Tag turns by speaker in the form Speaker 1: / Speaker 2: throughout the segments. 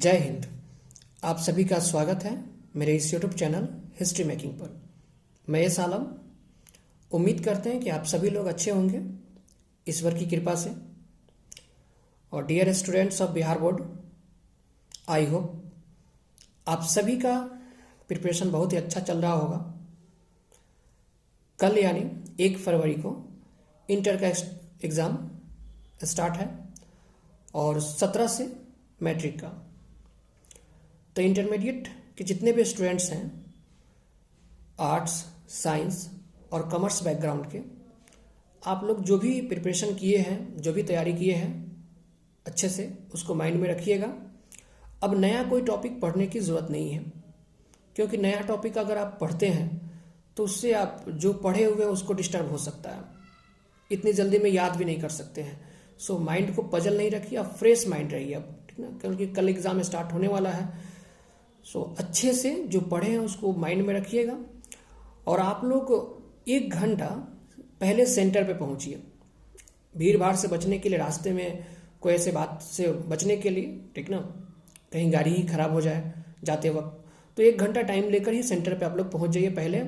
Speaker 1: जय हिंद। आप सभी का स्वागत है मेरे इस यूट्यूब चैनल हिस्ट्री मेकिंग पर। मैं यस आलम। उम्मीद करते हैं कि आप सभी लोग अच्छे होंगे ईश्वर की कृपा से। और dear students of Bihar board, I hope आप सभी का प्रिपरेशन बहुत ही अच्छा चल रहा होगा। कल यानी 1 फरवरी को इंटर का एग्ज़ाम स्टार्ट है और 17 से मैट्रिक का। तो इंटरमीडिएट के जितने भी स्टूडेंट्स हैं आर्ट्स, साइंस और कॉमर्स बैकग्राउंड के, आप लोग जो भी प्रिपरेशन किए हैं, जो भी तैयारी किए हैं, अच्छे से उसको माइंड में रखिएगा। अब नया कोई टॉपिक पढ़ने की ज़रूरत नहीं है, क्योंकि नया टॉपिक अगर आप पढ़ते हैं तो उससे आप जो पढ़े हुए हैं उसको डिस्टर्ब हो सकता है, इतनी जल्दी में याद भी नहीं कर सकते हैं। सो माइंड को पजल नहीं रखिए, आप फ्रेश माइंड रहिए अब, ठीक ना, क्योंकि कल एग्ज़ाम स्टार्ट होने वाला है। सो अच्छे से जो पढ़े हैं उसको माइंड में रखिएगा। और आप लोग 1 घंटा पहले सेंटर पे पहुंचिए, भीड़ भाड़ से बचने के लिए, रास्ते में कोई ऐसे बात से बचने के लिए, ठीक ना, कहीं गाड़ी ही खराब हो जाए जाते वक्त। तो 1 घंटा टाइम लेकर ही सेंटर पे आप लोग पहुंच जाइए पहले।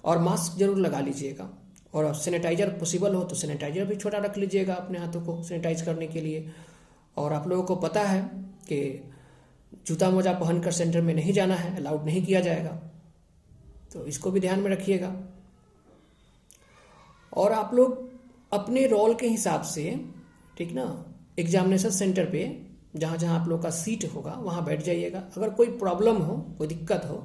Speaker 1: और मास्क जरूर लगा लीजिएगा, और सैनिटाइजर पॉसिबल हो तो सैनिटाइजर भी छोटा रख लीजिएगा अपने हाथों को सैनिटाइज करने के लिए। और आप लोगों को पता है कि जूता मोजा पहनकर सेंटर में नहीं जाना है, अलाउड नहीं किया जाएगा, तो इसको भी ध्यान में रखिएगा। और आप लोग अपने रोल के हिसाब से, ठीक ना, एग्जामिनेशन सेंटर पे जहाँ जहाँ आप लोग का सीट होगा वहाँ बैठ जाइएगा। अगर कोई प्रॉब्लम हो, कोई दिक्कत हो,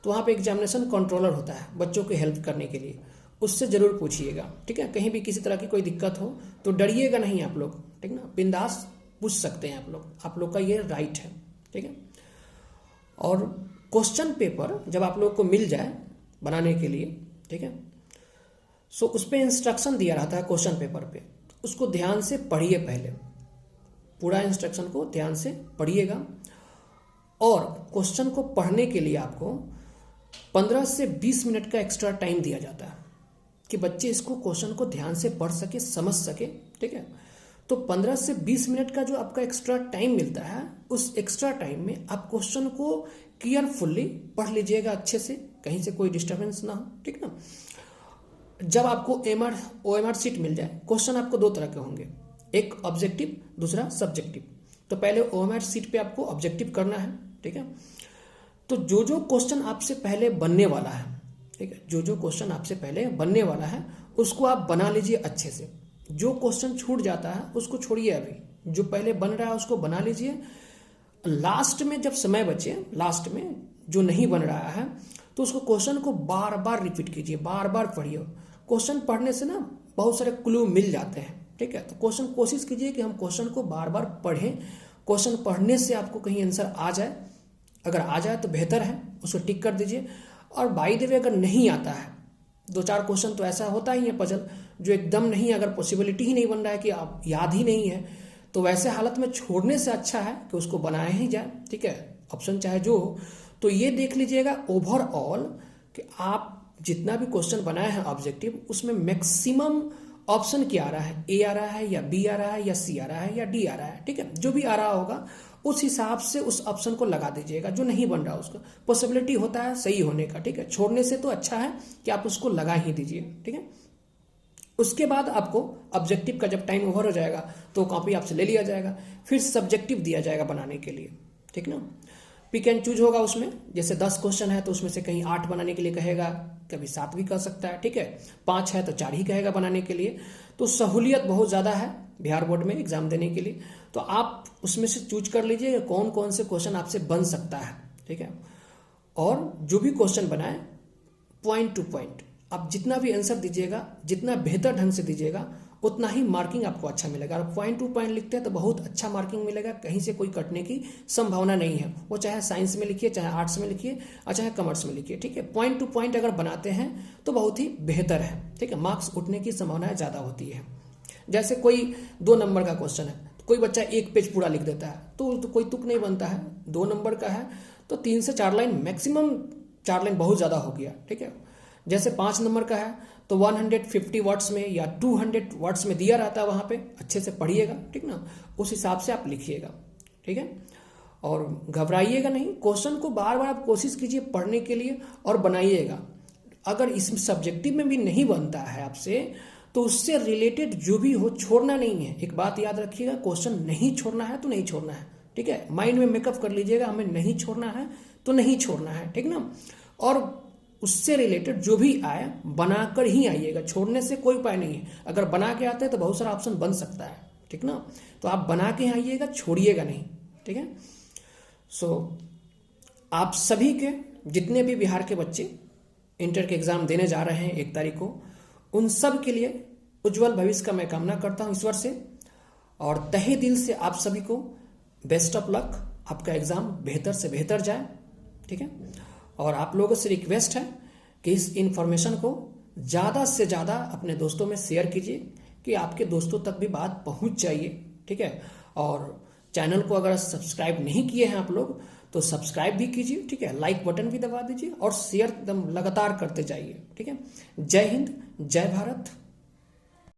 Speaker 1: तो वहाँ पे एग्जामिनेशन कंट्रोलर होता है बच्चों की हेल्प करने के लिए, उससे ज़रूर पूछिएगा, ठीक है। कहीं भी किसी तरह की कोई दिक्कत हो तो डरिएगा नहीं आप लोग, ठीक ना, बिंदास पूछ सकते हैं आप लोग का ये राइट है, ठीक है। और क्वेश्चन पेपर जब आप लोग को मिल जाए बनाने के लिए, ठीक है, सो उस पर इंस्ट्रक्शन दिया रहता है क्वेश्चन पेपर पे, उसको ध्यान से पढ़िए, पहले पूरा इंस्ट्रक्शन को ध्यान से पढ़िएगा। और क्वेश्चन को पढ़ने के लिए आपको 15 से 20 मिनट का एक्स्ट्रा टाइम दिया जाता है कि बच्चे इसको क्वेश्चन को ध्यान से पढ़ सके, समझ सके, ठीक है। तो 15 से 20 मिनट का जो आपका एक्स्ट्रा टाइम मिलता है, उस एक्स्ट्रा टाइम में आप क्वेश्चन को केयरफुल्ली पढ़ लीजिएगा अच्छे से, कहीं से कोई डिस्टर्बेंस ना हो, ठीक ना। जब आपको OMR सीट मिल जाए, क्वेश्चन आपको 2 तरह के होंगे, एक ऑब्जेक्टिव, दूसरा सब्जेक्टिव। तो पहले OMR सीट पे आपको ऑब्जेक्टिव करना है, ठीक है। तो जो जो क्वेश्चन आपसे पहले बनने वाला है, ठीक है, जो जो क्वेश्चन आपसे पहले बनने वाला है उसको आप बना लीजिए अच्छे से। जो क्वेश्चन छूट जाता है उसको छोड़िए, अभी जो पहले बन रहा है उसको बना लीजिए। लास्ट में जब समय बचे, लास्ट में जो नहीं बन रहा है तो उसको क्वेश्चन को बार बार रिपीट कीजिए, बार बार पढ़िए। क्वेश्चन पढ़ने से ना बहुत सारे क्लू मिल जाते हैं, ठीक है। तो क्वेश्चन कोशिश कीजिए कि हम क्वेश्चन को बार बार पढ़ें। क्वेश्चन पढ़ने से आपको कहीं आंसर आ जाए, अगर आ जाए तो बेहतर है, उसको टिक कर दीजिए। और बाय द वे अगर नहीं आता है, 2-4 क्वेश्चन तो ऐसा होता ही है पजल जो एकदम नहीं, अगर पॉसिबिलिटी ही नहीं बन रहा है कि आप याद ही नहीं है, तो वैसे हालत में छोड़ने से अच्छा है कि उसको बनाया ही जाए, ठीक है, ऑप्शन चाहे जो हो। तो ये देख लीजिएगा ओवरऑल कि आप जितना भी क्वेश्चन बनाए हैं ऑब्जेक्टिव, उसमें मैक्सिमम ऑप्शन क्या आ रहा है, ए आ रहा है या बी आ रहा है या सी आ रहा है या डी आ रहा है, ठीक है। जो भी आ रहा होगा उस हिसाब से उस ऑप्शन को लगा दीजिएगा। जो नहीं बन रहा उसको पॉसिबिलिटी होता है सही होने का, ठीक है, छोड़ने से तो अच्छा है कि आप उसको लगा ही दीजिए, ठीक है। उसके बाद आपको ऑब्जेक्टिव का जब टाइम ओवर हो जाएगा तो कॉपी आपसे ले लिया जाएगा, फिर सब्जेक्टिव दिया जाएगा बनाने के लिए, ठीक ना। पिक एंड चूज होगा उसमें, जैसे 10 क्वेश्चन है तो उसमें से कहीं 8 बनाने के लिए कहेगा, कभी 7 भी कर सकता है, ठीक है। 5 है तो 4 ही कहेगा बनाने के लिए। तो सहूलियत बहुत ज़्यादा है बिहार बोर्ड में एग्जाम देने के लिए। तो आप उसमें से चूज कर लीजिए कौन कौन से क्वेश्चन आपसे बन सकता है, ठीक है। और जो भी क्वेश्चन बनाए पॉइंट टू पॉइंट आप जितना भी आंसर दीजिएगा, जितना बेहतर ढंग से दीजिएगा, उतना ही मार्किंग आपको अच्छा मिलेगा। और पॉइंट टू पॉइंट लिखते हैं तो बहुत अच्छा मार्किंग मिलेगा, कहीं से कोई कटने की संभावना नहीं है। वो चाहे साइंस में लिखिए, चाहे आर्ट्स में लिखिए, और चाहे कॉमर्स में लिखिए, ठीक है। पॉइंट टू पॉइंट अगर बनाते हैं तो बहुत ही बेहतर है, ठीक है, मार्क्स उठने की संभावनाएं ज़्यादा होती है। जैसे कोई 2 नंबर का क्वेश्चन है, कोई बच्चा 1 पेज पूरा लिख देता है तो कोई तुक नहीं बनता है। 2 नंबर का है तो 3 से 4 लाइन, मैक्सिमम 4 लाइन बहुत ज़्यादा हो गया, ठीक है। जैसे 5 नंबर का है तो 150 वर्ड्स में या 200 वर्ड्स में दिया रहता है, वहाँ पे अच्छे से पढ़िएगा, ठीक ना, उस हिसाब से आप लिखिएगा, ठीक है। और घबराइएगा नहीं, क्वेश्चन को बार बार आप कोशिश कीजिए पढ़ने के लिए और बनाइएगा। अगर इस सब्जेक्टिव में भी नहीं बनता है आपसे तो उससे रिलेटेड जो भी हो छोड़ना नहीं है। एक बात याद रखिएगा, क्वेश्चन नहीं छोड़ना है तो नहीं छोड़ना है, ठीक है। माइंड में मेकअप कर लीजिएगा, हमें नहीं छोड़ना है तो नहीं छोड़ना है, ठीक ना। और उससे रिलेटेड जो भी आए बनाकर ही आइएगा, छोड़ने से कोई उपाय नहीं है। अगर बना के आते हैं तो बहुत सारा ऑप्शन बन सकता है, ठीक ना। तो आप बना के आइएगा, छोड़िएगा नहीं, ठीक है। सो आप सभी के जितने भी बिहार के बच्चे इंटर के एग्जाम देने जा रहे हैं 1 तारीख को, उन सब के लिए उज्जवल भविष्य का मैं कामना करता हूं ईश्वर से, और तहे दिल से आप सभी को बेस्ट ऑफ लक। आपका एग्जाम बेहतर से बेहतर जाए, ठीक है। और आप लोगों से रिक्वेस्ट है कि इस इंफॉर्मेशन को ज़्यादा से ज़्यादा अपने दोस्तों में शेयर कीजिए कि आपके दोस्तों तक भी बात पहुंच जाइए, ठीक है। और चैनल को अगर सब्सक्राइब नहीं किए हैं आप लोग तो सब्सक्राइब भी कीजिए, ठीक है। लाइक बटन भी दबा दीजिए और शेयर एकदम लगातार करते जाइए, ठीक है। जय हिंद, जय भारत।